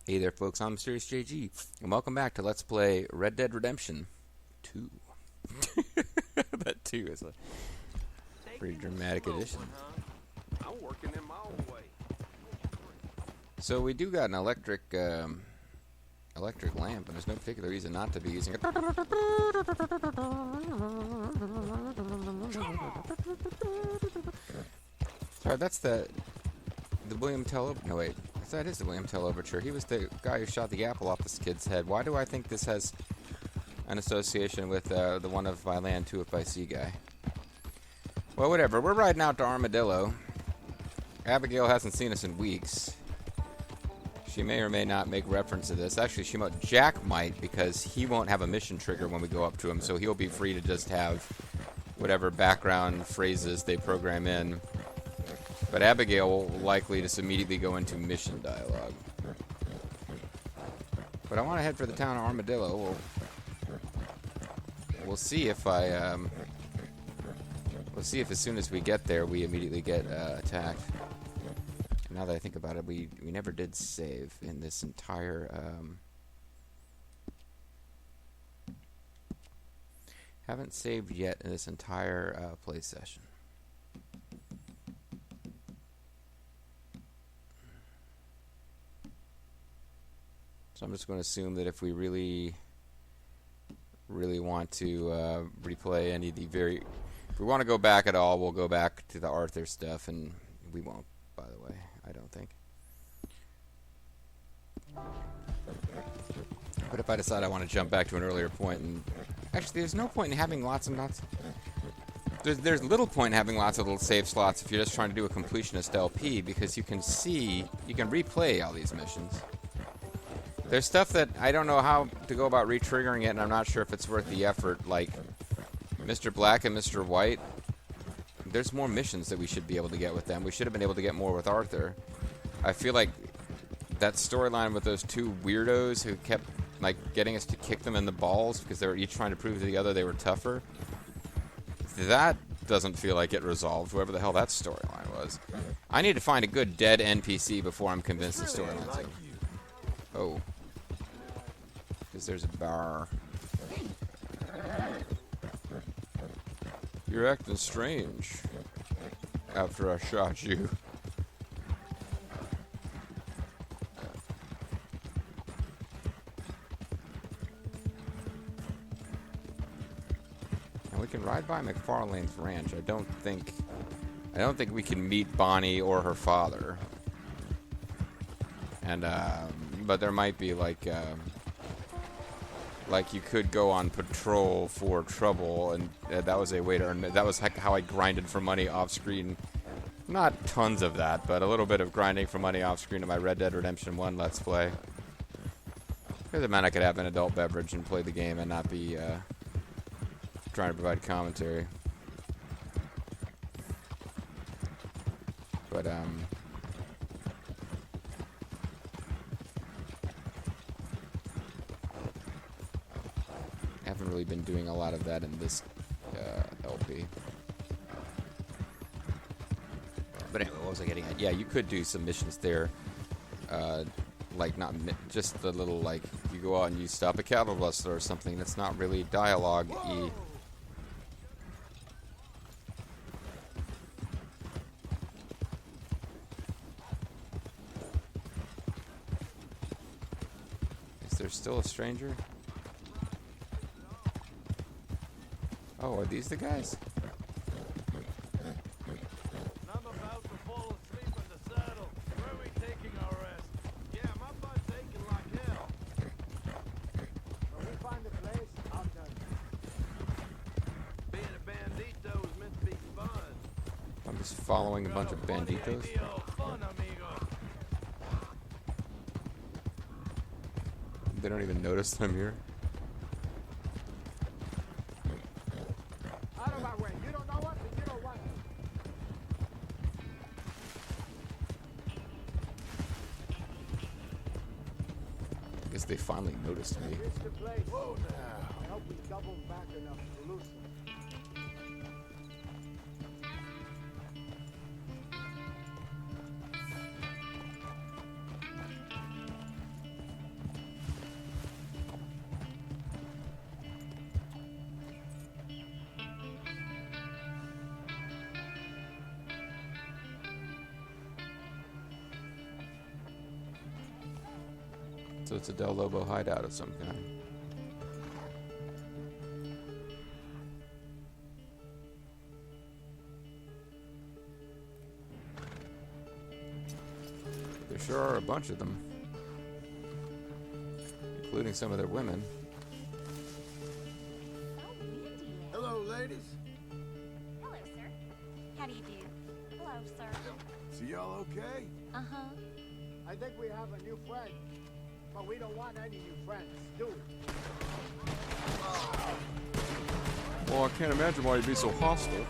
Hey there, folks. I'm Mysterious JG, and welcome back to Let's Play Red Dead Redemption 2. That 2 is a pretty dramatic addition. I'm working in my own way. So we do got an electric lamp, and there's no particular reason not to be using it. Sorry, that's the William Tell. No wait. That is the William Tell Overture. He was the guy who shot the apple off this kid's head. Why do I think this has an association with the one of I Land 2 If I See guy? Well, whatever. We're riding out to Armadillo. Abigail hasn't seen us in weeks. She may or may not make reference to this. Actually, Jack might, because he won't have a mission trigger when we go up to him, so he'll be free to just have whatever background phrases they program in. But Abigail will likely just immediately go into mission dialogue. But I want to head for the town of Armadillo. We'll see if we'll see if as soon as we get there we immediately get attacked. And now that I think about it, we never did save in this entire haven't saved yet in this entire play session. So I'm just going to assume that if we really want to replay any of the if we want to go back at all, we'll go back to the Arthur stuff, and we won't, by the way, I don't think. But if I decide I want to jump back to an earlier point, and actually there's no point in having lots and lots. There's little point in having lots of little save slots if you're just trying to do a completionist LP, because you can replay all these missions. There's stuff that I don't know how to go about re-triggering it, and I'm not sure if it's worth the effort, like Mr. Black and Mr. White. There's more missions that we should be able to get with them. We should have been able to get more with Arthur. I feel like that storyline with those two weirdos who kept getting us to kick them in the balls because they were each trying to prove to the other they were tougher, that doesn't feel like it resolved, whoever the hell that storyline was. I need to find a good dead NPC before I'm convinced the storyline's over. Oh. Because there's a bar. You're acting strange after I shot you. And we can ride by McFarlane's ranch. I don't think we can meet Bonnie or her father. And but there might be like you could go on patrol for trouble, and that was a way to earn. That was how I grinded for money off screen. Not tons of that, but a little bit of grinding for money off screen in my Red Dead Redemption 1 Let's Play. Because it meant I could have an adult beverage and play the game and not be trying to provide commentary. But haven't really been doing a lot of that in this LP. But anyway, what was I getting at? Yeah, you could do some missions there. Just the little, you go out and you stop a cattle rustler or something that's not really dialogue-y. Is there still a stranger? Oh, are these the guys? I'm about to fall asleep in the saddle. Where are we taking our rest? Yeah, my butt's aching like hell. When we find a place, I'll tell you. Being a bandito is meant to be fun. I'm just following a bunch of banditos. Fun, amigo. They don't even notice that I'm here. They finally noticed me. Whoa now. I hope we double back enough to loosen. So it's a Del Lobo hideout of some kind. There sure are a bunch of them, including some of their women. Oh, windy. Hello, ladies. Hello, sir. How do you do? Hello, sir. So y'all okay? Uh-huh. I think we have a new friend, but we don't want any new friends, do we? Well, I can't imagine why you'd be so hostile.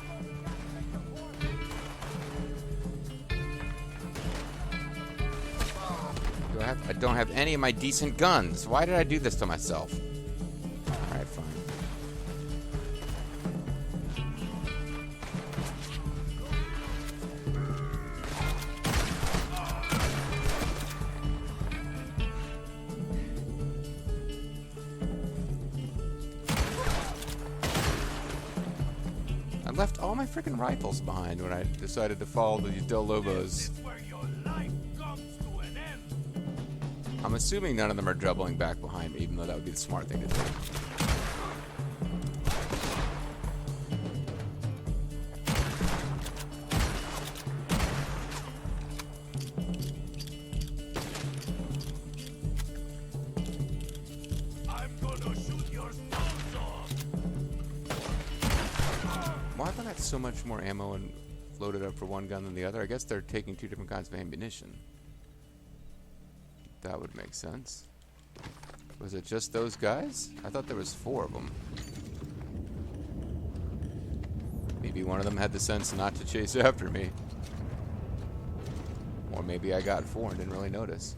I don't have any of my decent guns. Why did I do this to myself? Alright, fine. I left all my freaking rifles behind when I decided to follow the Del Lobos. Where your life comes to an end. I'm assuming none of them are doubling back behind me, even though that would be the smart thing to do. I'm gonna shoot your skulls off. Why have I got so much more ammo and loaded up for one gun than the other? I guess they're taking two different kinds of ammunition. That would make sense. Was it just those guys? I thought there was 4 of them. Maybe one of them had the sense not to chase after me. Or maybe I got 4 and didn't really notice.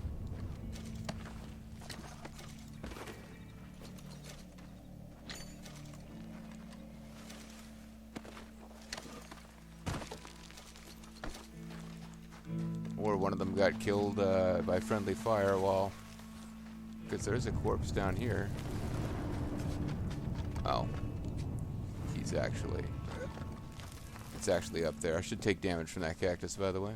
Or one of them got killed by friendly fire while... Because there's a corpse down here. Oh. He's actually... It's actually up there. I should take damage from that cactus, by the way.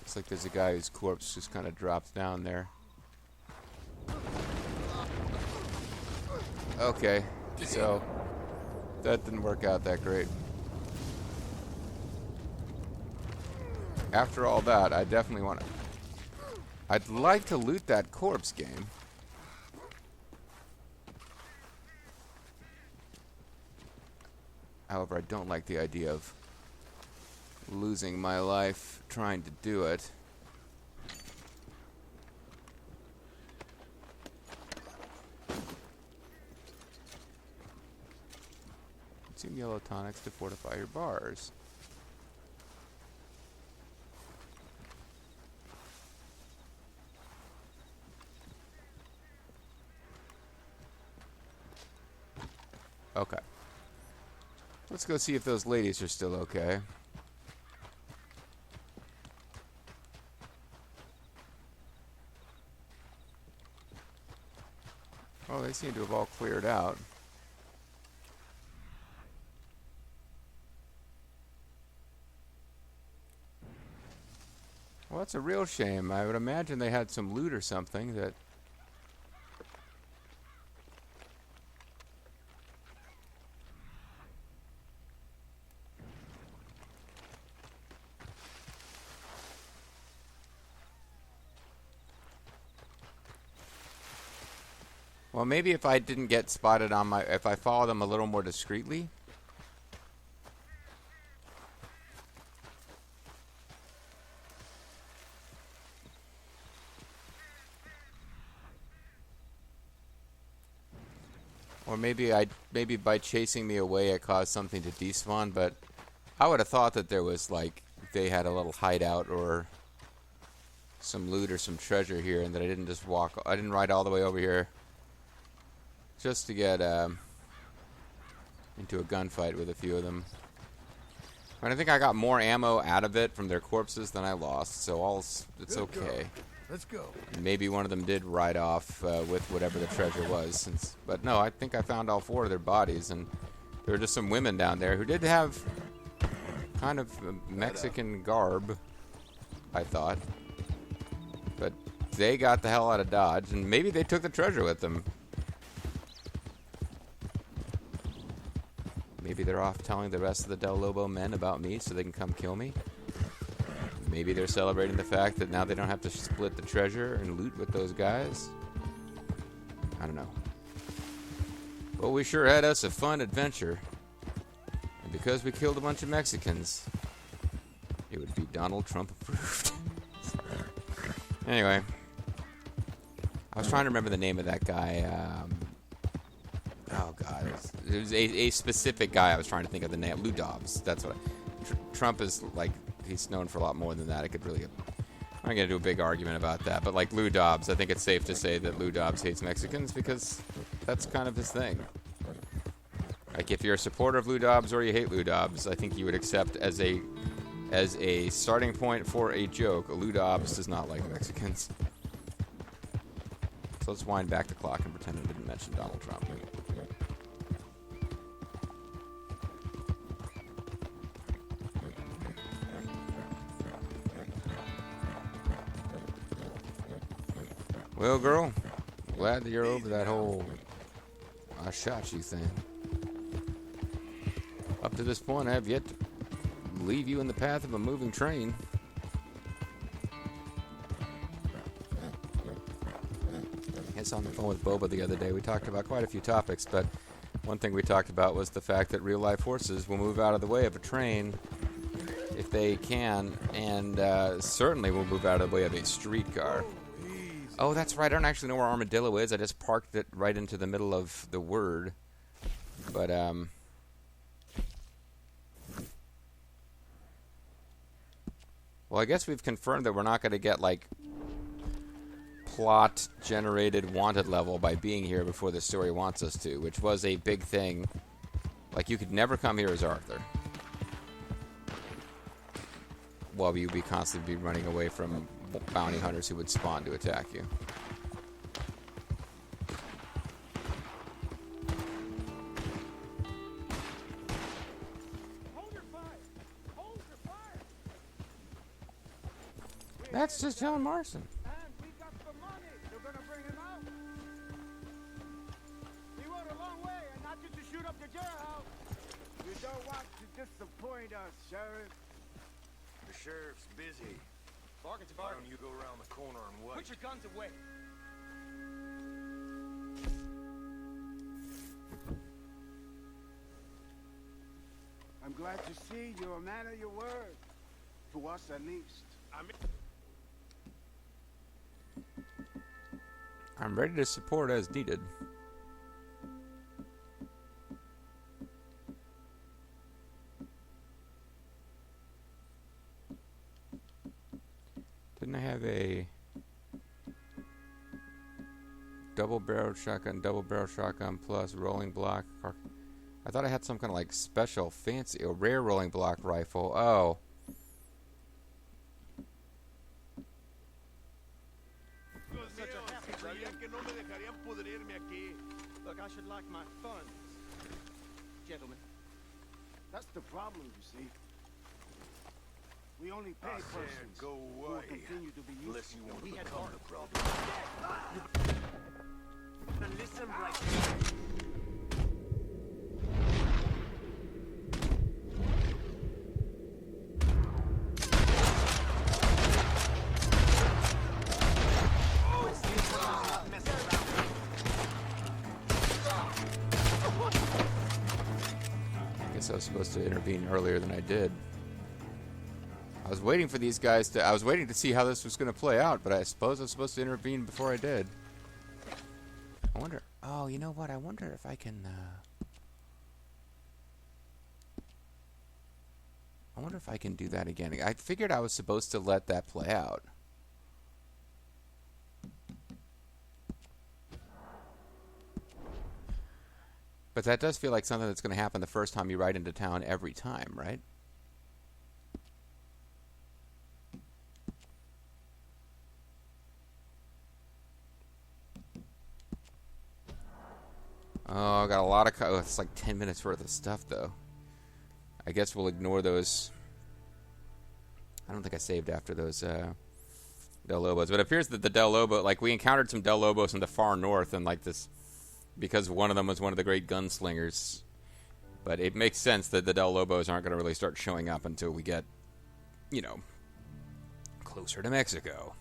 Looks like there's a guy whose corpse just kind of drops down there. Okay, so... That didn't work out that great. After all that, I definitely want to... I'd like to loot that corpse game. However, I don't like the idea of losing my life trying to do it. Consume yellow tonics to fortify your bars. Okay. Let's go see if those ladies are still okay. Oh, they seem to have all cleared out. Well, that's a real shame. I would imagine they had some loot or something that... Well, maybe if I didn't get spotted on my... If I follow them a little more discreetly. Or maybe by chasing me away it caused something to despawn, but I would have thought that there was like they had a little hideout or some loot or some treasure here, and that I didn't ride all the way over here just to get into a gunfight with a few of them. And I think I got more ammo out of it from their corpses than I lost, so it's okay. Let's go. Maybe one of them did ride off with whatever the treasure was. But no, I think I found all 4 of their bodies, and there were just some women down there who did have kind of Mexican garb. I thought. But they got the hell out of Dodge, and maybe they took the treasure with them. Maybe they're off telling the rest of the Del Lobo men about me so they can come kill me. Maybe they're celebrating the fact that now they don't have to split the treasure and loot with those guys. I don't know. Well, we sure had us a fun adventure. And because we killed a bunch of Mexicans, it would be Donald Trump approved. Anyway. I was trying to remember the name of that guy. Oh, God. It was a specific guy I was trying to think of the name. Lou Dobbs. That's what Trump is like. He's known for a lot more than that. I could really... I'm not going to do a big argument about that. But like Lou Dobbs, I think it's safe to say that Lou Dobbs hates Mexicans because that's kind of his thing. Like if you're a supporter of Lou Dobbs or you hate Lou Dobbs, I think you would accept as a starting point for a joke, Lou Dobbs does not like Mexicans. So let's wind back the clock and pretend I didn't mention Donald Trump. Well, girl, glad that you're over that whole I shot you thing. Up to this point, I have yet to leave you in the path of a moving train. I was on the phone with Boba the other day. We talked about quite a few topics, but one thing we talked about was the fact that real-life horses will move out of the way of a train if they can, and certainly will move out of the way of a streetcar. Oh, that's right. I don't actually know where Armadillo is. I just parked it right into the middle of the word. But, well, I guess we've confirmed that we're not going to get, like, plot-generated wanted level by being here before the story wants us to, which was a big thing. Like, you could never come here as Arthur. Well, you'd be constantly running away from bounty hunters who would spawn to attack you. Hold your fire! Hold your fire! That's just John Marston. And we got the money. They're gonna bring him out. He rode a long way, and not just to shoot up the jailhouse. You don't want to disappoint us, Sheriff. The sheriff's busy. Bargain's a Why bargain. don't you go around the corner and wait? Put your guns away. I'm glad to see you're a man of your word. To us, at least. I'm ready to support as needed. Didn't I have a double-barreled shotgun plus rolling block? I thought I had some kind of like special fancy, a rare rolling block rifle. Oh. Look, I should like my funds. Gentlemen. That's the problem, you see. We only pay I said persons go who will away. continue to be Unless useful. you want We to had become art. the problem. And listen right. I guess I was supposed to intervene earlier than I did. I was waiting for these guys to... I was waiting to see how this was going to play out, but I suppose I was supposed to intervene before I did. I wonder... Oh, you know what? I wonder if I can... I wonder if I can do that again. I figured I was supposed to let that play out. But that does feel like something that's going to happen the first time you ride into town every time, right? Oh, I got a lot of... Oh, it's like 10 minutes worth of stuff, though. I guess we'll ignore those I don't think I saved after those Del Lobos, but it appears that the Del Lobo, like we encountered some Del Lobos in the far north, and like this, because one of them was one of the great gunslingers. But it makes sense that the Del Lobos aren't going to really start showing up until we get, you know, closer to Mexico.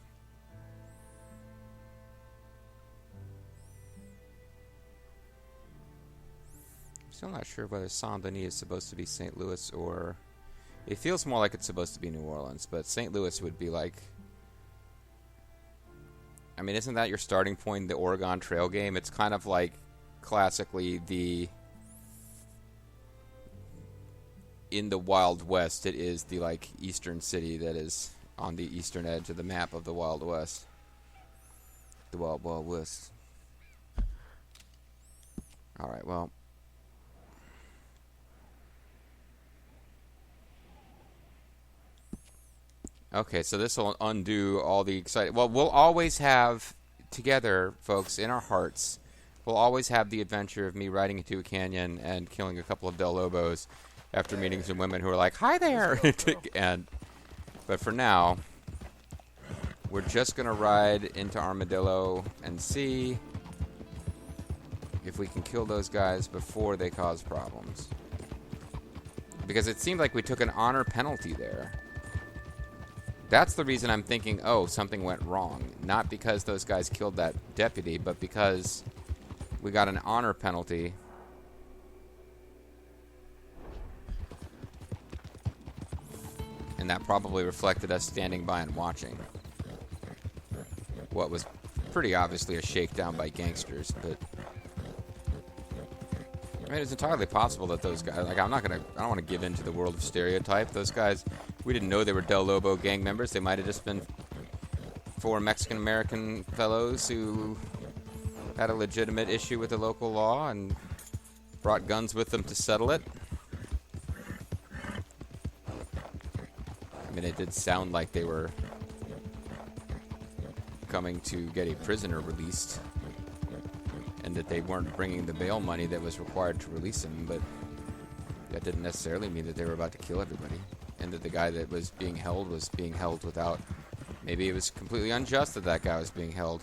Still not sure whether Saint Denis is supposed to be St. Louis or... It feels more like it's supposed to be New Orleans, but St. Louis would be like... I mean, isn't that your starting point in the Oregon Trail game? It's kind of like classically the... In the Wild West, it is the like eastern city that is on the eastern edge of the map of the Wild West. The Wild Wild West. Alright, well... Okay, so this will undo all the exciting... Well, we'll always have, together, folks, in our hearts, we'll always have the adventure of me riding into a canyon and killing a couple of Del Lobos after meeting some women who are like, "Hi there!" But for now, we're just going to ride into Armadillo and see if we can kill those guys before they cause problems. Because it seemed like we took an honor penalty there. That's the reason I'm thinking, oh, something went wrong. Not because those guys killed that deputy, but because we got an honor penalty. And that probably reflected us standing by and watching what was pretty obviously a shakedown by gangsters, but I mean, it's entirely possible that those guys, like, I don't want to give in to the world of stereotype. Those guys, we didn't know they were Del Lobo gang members. They might have just been 4 Mexican-American fellows who had a legitimate issue with the local law and brought guns with them to settle it. I mean, it did sound like they were coming to get a prisoner released, and that they weren't bringing the bail money that was required to release him, but that didn't necessarily mean that they were about to kill everybody, and that the guy that was being held without... Maybe it was completely unjust that that guy was being held.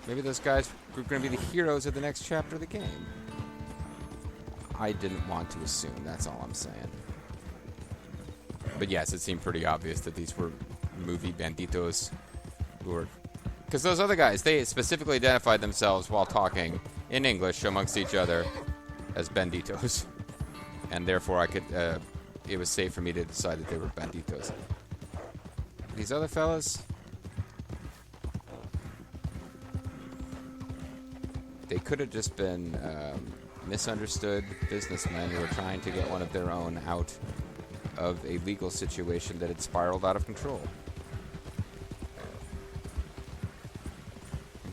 Maybe those guys were going to be the heroes of the next chapter of the game. I didn't want to assume, that's all I'm saying. But yes, it seemed pretty obvious that these were movie banditos who were... Because those other guys, they specifically identified themselves while talking in English amongst each other as banditos. And therefore I could... it was safe for me to decide that they were banditos. These other fellas... They could have just been misunderstood businessmen who were trying to get one of their own out of a legal situation that had spiraled out of control.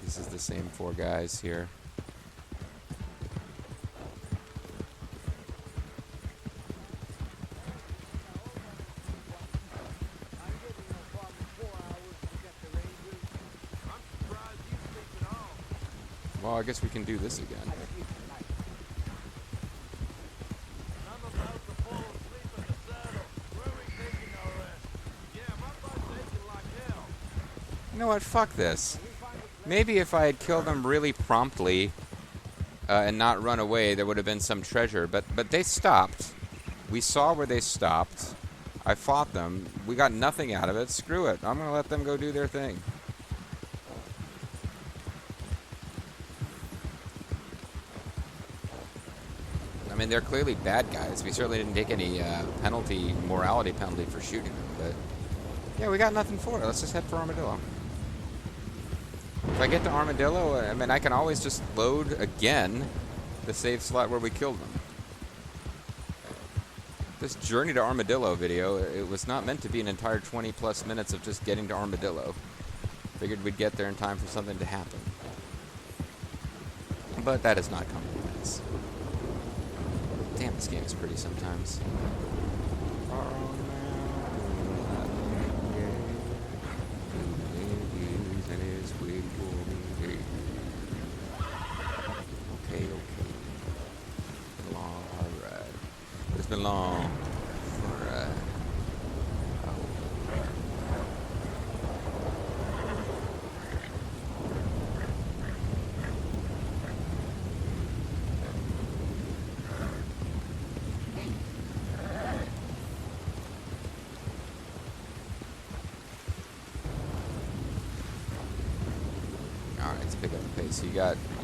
This is the same 4 guys here. Well, I guess we can do this again. You know what? Fuck this. Maybe if I had killed them really promptly and not run away, there would have been some treasure. But they stopped. We saw where they stopped. I fought them. We got nothing out of it. Screw it. I'm going to let them go do their thing. I mean, they're clearly bad guys. We certainly didn't take any morality penalty for shooting them. But yeah, we got nothing for it. Let's just head for Armadillo. If I get to Armadillo, I mean, I can always just load again the save slot where we killed them. This Journey to Armadillo video, it was not meant to be an entire 20+ minutes of just getting to Armadillo. Figured we'd get there in time for something to happen. But that has not come to pass. Damn, this game is pretty sometimes. Okay. Been a long ride. It's been long. Alright. pick up the pace. You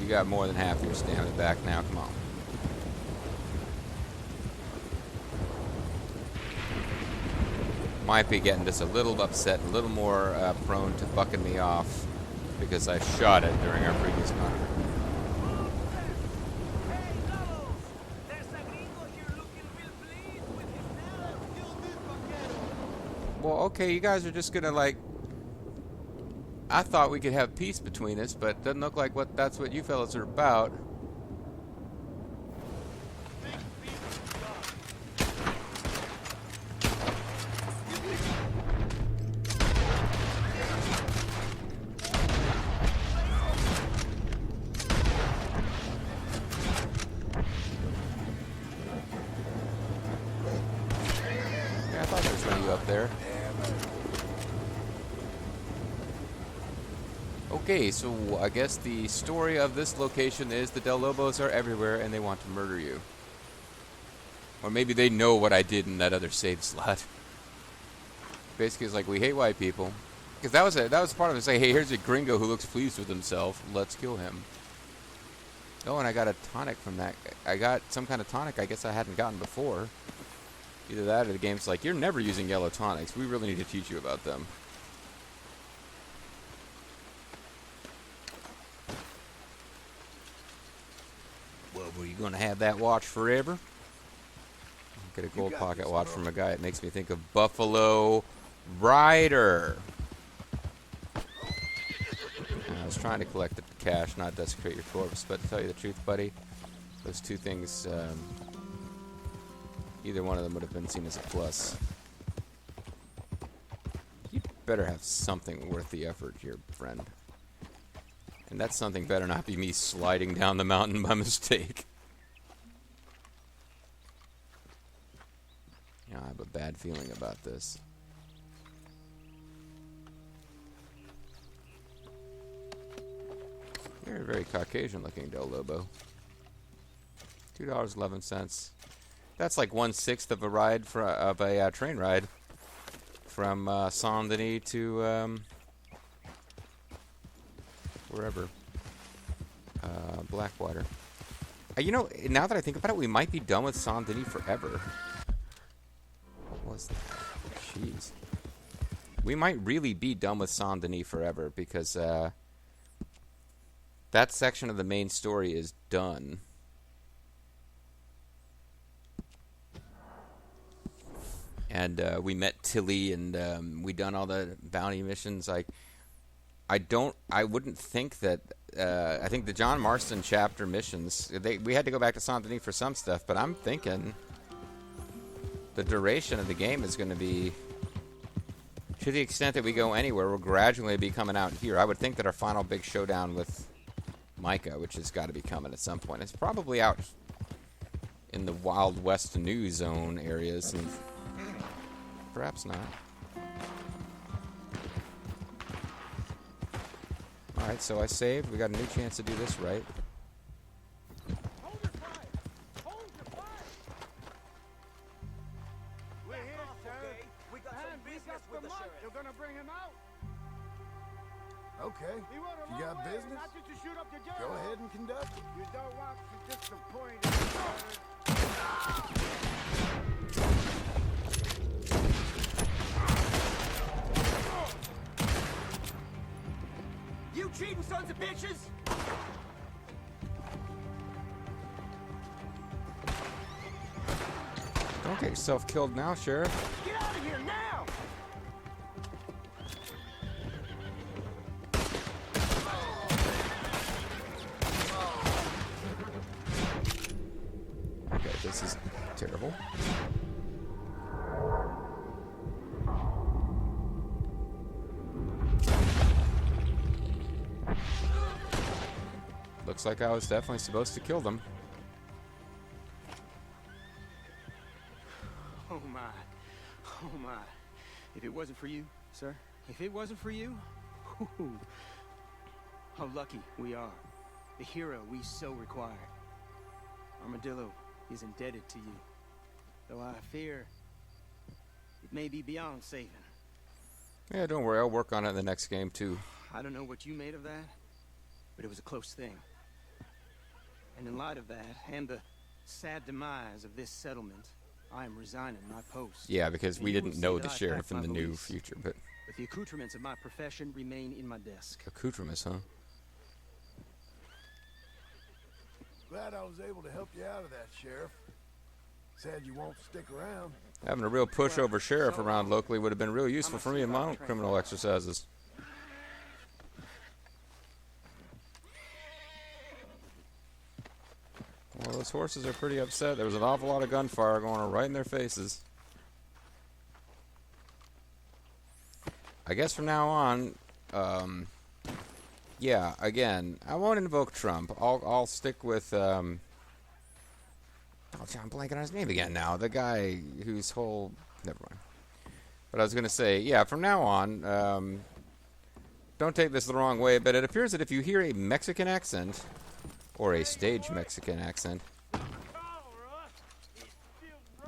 got more than half your stamina back now. Come on. Might be getting just a little upset, a little more prone to bucking me off because I shot it during our previous encounter. Hey, Carlos! There's a gringo here looking real pleased with himself. Kill this vaquero. Well, okay, you guys are just gonna like. I thought we could have peace between us, but doesn't look like that's what you fellas are about. Yeah, I thought there was one of you up there. Okay, so I guess the story of this location is the Del Lobos are everywhere and they want to murder you. Or maybe they know what I did in that other save slot. Basically, it's like, we hate white people. Because that was part of it. Say, hey, here's a gringo who looks pleased with himself. Let's kill him. Oh, and I got a tonic from that. I got some kind of tonic I guess I hadn't gotten before. Either that or the game's like, you're never using yellow tonics. We really need to teach you about them. Well, were you going to have that watch forever? Get a gold pocket watch from a guy. It makes me think of Buffalo Rider. I was trying to collect the cash, not desecrate your corpse, but to tell you the truth, buddy, those two things, either one of them would have been seen as a plus. You better have something worth the effort here, friend. And that something better not be me sliding down the mountain by mistake. Yeah, I have a bad feeling about this. You're a very Caucasian looking Del Lobo. $2.11. That's like 1/6 of a ride of a train ride from Saint Denis to wherever. Blackwater. You know, now that I think about it, we might be done with Saint Denis forever. What was that? Jeez. We might really be done with Saint Denis forever because that section of the main story is done. And we met Tilly, and we done all the bounty missions. I wouldn't think that. I think the John Marston chapter missions. We had to go back to Saint Denis for some stuff, but I'm thinking the duration of the game is going to be, to the extent that we go anywhere, we'll gradually be coming out here. I would think that our final big showdown with Micah, which has got to be coming at some point, it's probably out in the Wild West New Zone areas, and perhaps not. Alright, so I saved. We got a new chance to do this right. Hold your fire! Hold your fire! We're here, sir. Okay, we got some business with the sheriff. You're gonna bring him out? Okay. He went a You long got way, business? not just to shoot up the jail. Go ahead and conduct it. You don't want to disappoint him, sir. You cheating sons of bitches! Don't get yourself killed now, Sheriff. Get out of here now! Okay, this is terrible. Looks like I was definitely supposed to kill them. Oh my. Oh my. If it wasn't for you, sir, if it wasn't for you, whew, how lucky we are. The hero we so require. Armadillo is indebted to you. Though I fear it may be beyond saving. Yeah, don't worry. I'll work on it in the next game, too. I don't know what you made of that, but it was a close thing. And in light of that, and the sad demise of this settlement, I am resigning my post. Yeah, because we And you will didn't see know that the I sheriff packed in my the new valise. future, but But the accoutrements of my profession remain in my desk. accoutrements, huh? Glad I was able to help you out of that, Sheriff. Sad you won't stick around. Having a real pushover sheriff around locally would have been real useful for me in my own criminal exercises. Well, those horses are pretty upset. There was an awful lot of gunfire going on right in their faces. I guess from now on, yeah, again, I won't invoke Trump. I'll stick with, oh, I'm blanking on his name again now. The guy whose whole, never mind. But I was going to say, yeah, from now on, don't take this the wrong way, but it appears that if you hear a Mexican accent, or a stage Mexican accent,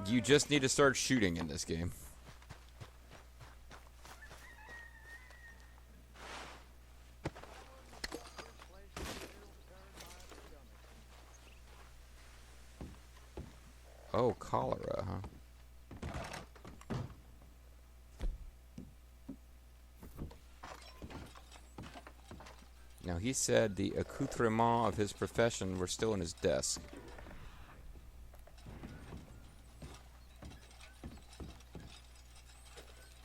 you just need to start shooting in this game. Oh, cholera, huh? Now, he said the accoutrements of his profession were still in his desk.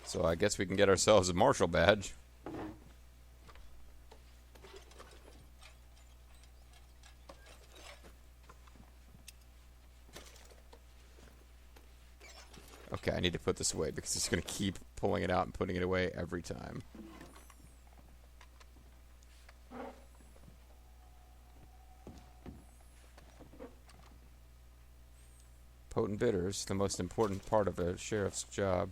So I guess we can get ourselves a marshal badge. Okay, I need to put this away because it's going to keep pulling it out and putting it away every time. Potent bitters, the most important part of a sheriff's job.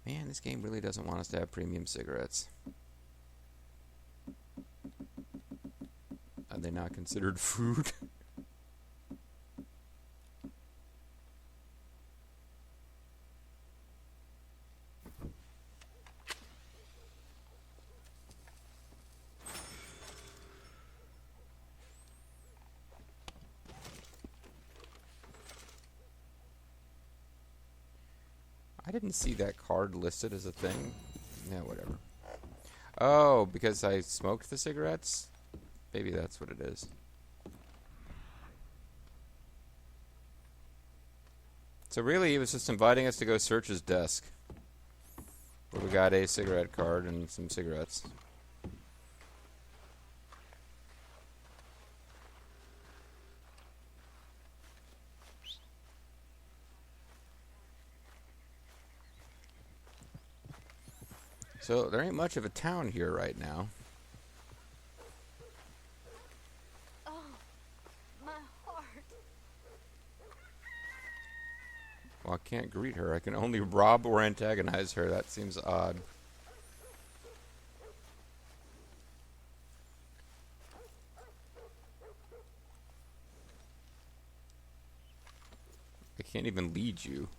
Man, this game really doesn't want us to have premium cigarettes. Are they not considered food? I didn't see that card listed as a thing. Yeah, whatever. Oh, because I smoked the cigarettes? Maybe that's what it is. So really, he was just inviting us to go search his desk. Where we got a cigarette card and some cigarettes. So there ain't much of a town here right now. Oh, my heart. Well, I can't greet her. I can only rob or antagonize her. That seems odd. I can't even lead you.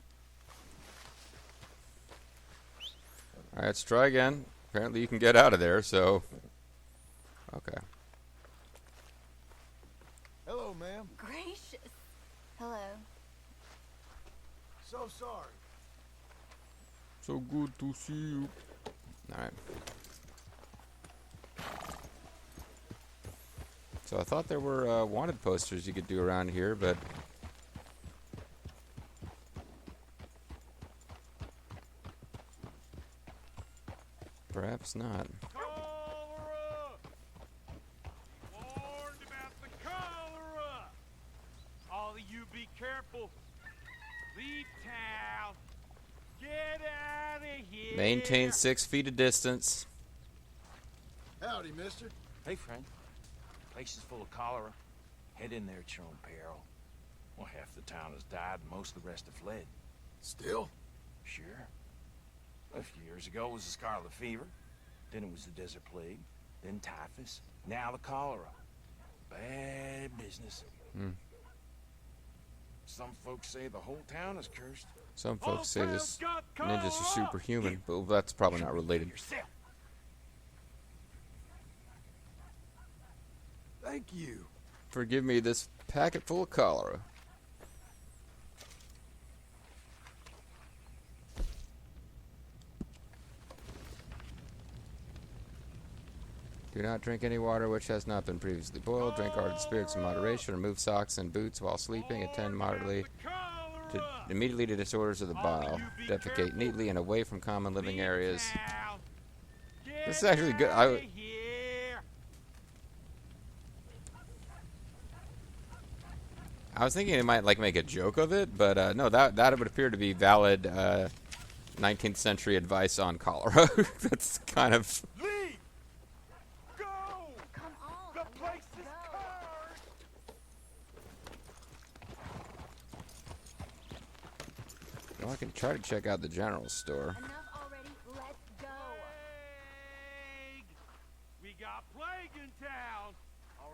Alright, let's try again. Apparently you can get out of there, so... Okay. Hello, ma'am. Gracious. Hello. So sorry. So good to see you. Alright. So I thought there were wanted posters you could do around here, but... perhaps not. Cholera! Warned about the cholera! All of you be careful. Leave town. Get out of here. Maintain 6 feet of distance. Howdy, mister. Hey, friend. Place is full of cholera. Head in there at your own peril. Well, half the town has died and most of the rest have fled. Still? Sure. A few years ago it was the scarlet fever. Then it was the desert plague. Then typhus. Now the cholera. Bad business. Some folks say the whole town is cursed. Some folks say this Whole town's got ninjas are cholera. superhuman, but that's probably not related. Yourself. Thank you. Forgive me this packet full of cholera. Do not drink any water which has not been previously boiled. Drink ardent spirits in moderation. Remove socks and boots while sleeping. Attend moderately immediately to disorders of the bile. Defecate neatly and away from common living areas. This is actually good. I was thinking it might like make a joke of it, but no, that would appear to be valid 19th century advice on cholera. That's kind of. Leave. Go. Come on. The place is let's go. cursed. Well, I can try to check out the general store. Enough already. Let's go. Plague. We got plague in town.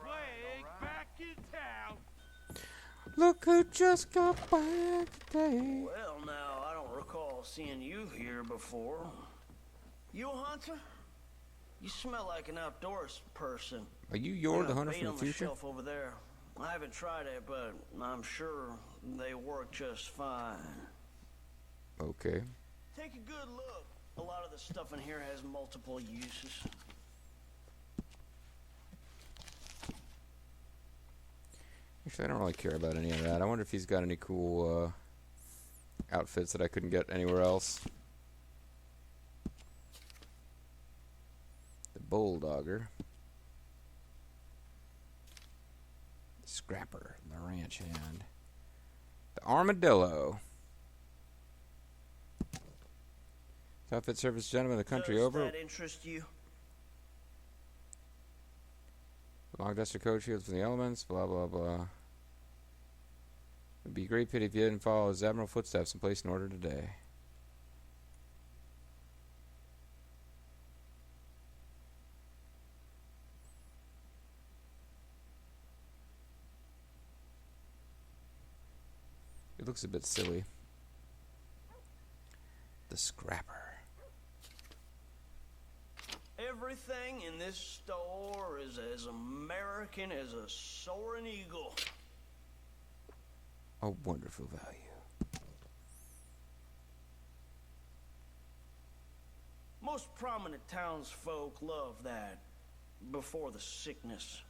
Plague back in town. Look who just got back today. Well, now, I don't recall seeing you here before. You a hunter? You smell like an outdoors person. Are you Yor, the Got hunter bait from the on future? shelf over there. I haven't tried it, but I'm sure they work just fine. Okay. Take a good look. A lot of the stuff in here has multiple uses. Actually, I don't really care about any of that. I wonder if he's got any cool outfits that I couldn't get anywhere else. The Bulldogger. The Scrapper. The Ranch Hand. The Armadillo. This outfit serves gentlemen of the country Does over. that interest you? Long duster coat shields from the elements, blah blah blah. It'd be a great pity if you didn't follow his admirable footsteps and place an order today. It looks a bit silly. The Scrapper. Everything in this store is as American as a soaring eagle. A wonderful value. Most prominent townsfolk love that before the sickness.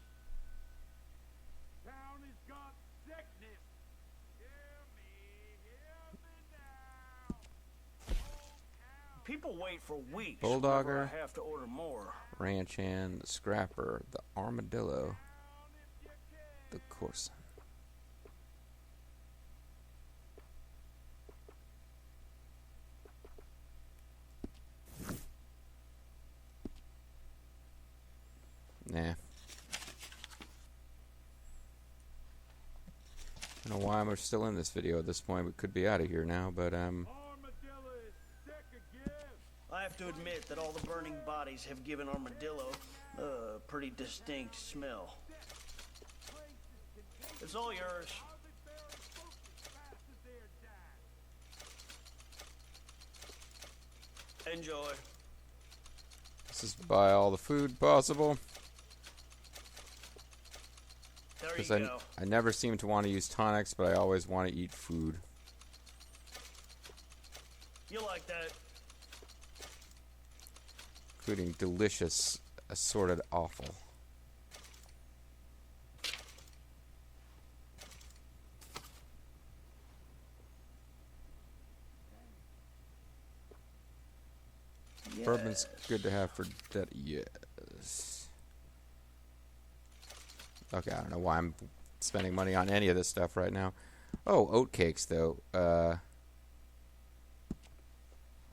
Town has got sickness. Hear me now. Whole town. People wait for weeks. Bulldogger. whenever I have to order more. Ranch Hand, the Scrapper, the Armadillo, the Corson. Nah. I don't know why I'm still in this video at this point. We could be out of here now, but Armadillo is sick again. I have to admit that all the burning bodies have given Armadillo a pretty distinct smell. It's all yours. How they bear smoke as fast as they're dying. Enjoy. this is to buy all the food possible. There you Because go. I never seem to want to use tonics, but I always want to eat food. You like that? Including delicious, assorted offal. Bourbon's good to have for that. Yes. Okay, I don't know why I'm spending money on any of this stuff right now. Oh, oat cakes though. For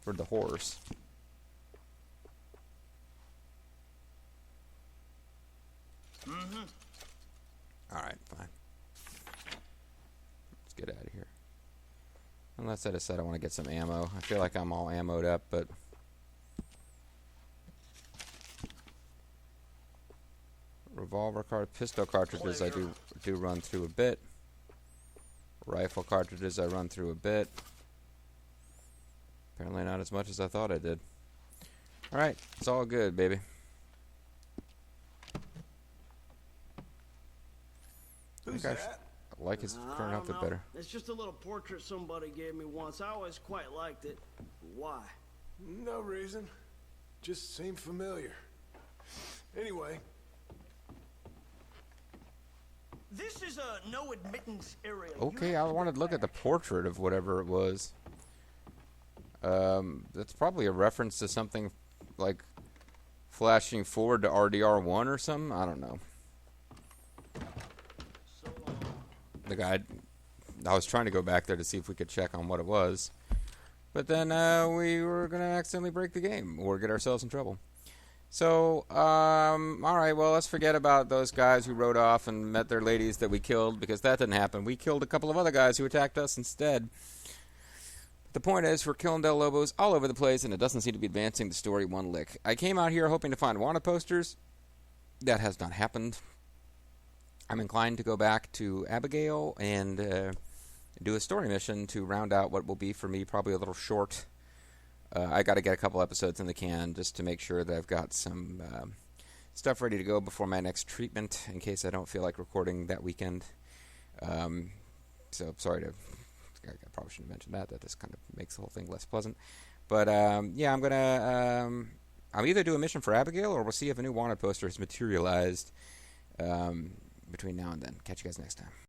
the horse. Mm-hmm. All right, fine. Let's get out of here. Unless I decide I want to get some ammo. I feel like I'm all ammoed up, but revolver pistol cartridges I do run through a bit. Rifle cartridges I run through a bit. Apparently not as much as I thought I did. Alright, it's all good, baby. Who's Okay. that? I like his I current don't outfit know. better. It's just a little portrait somebody gave me once. I always quite liked it. Why? No reason. Just seemed familiar. Anyway, This is a no admittance area. You Okay, have I to wanted to look at the back. portrait of whatever it was. That's probably a reference to something like flashing forward to RDR1 or something. I don't know. So, The guy, I was trying to go back there to see if we could check on what it was, but then we were gonna accidentally break the game or get ourselves in trouble. So, all right, well, let's forget about those guys who rode off and met their ladies that we killed, because that didn't happen. We killed a couple of other guys who attacked us instead. The point is, we're killing Del Lobos all over the place, and it doesn't seem to be advancing the story one lick. I came out here hoping to find wanted posters. That has not happened. I'm inclined to go back to Abigail and do a story mission to round out what will be, for me, probably a little short. I got to get a couple episodes in the can just to make sure that I've got some stuff ready to go before my next treatment, in case I don't feel like recording that weekend. So sorry to, I probably shouldn't mention that. That just kind of makes the whole thing less pleasant. But yeah, I'm gonna I'll either do a mission for Abigail, or we'll see if a new wanted poster has materialized between now and then. Catch you guys next time.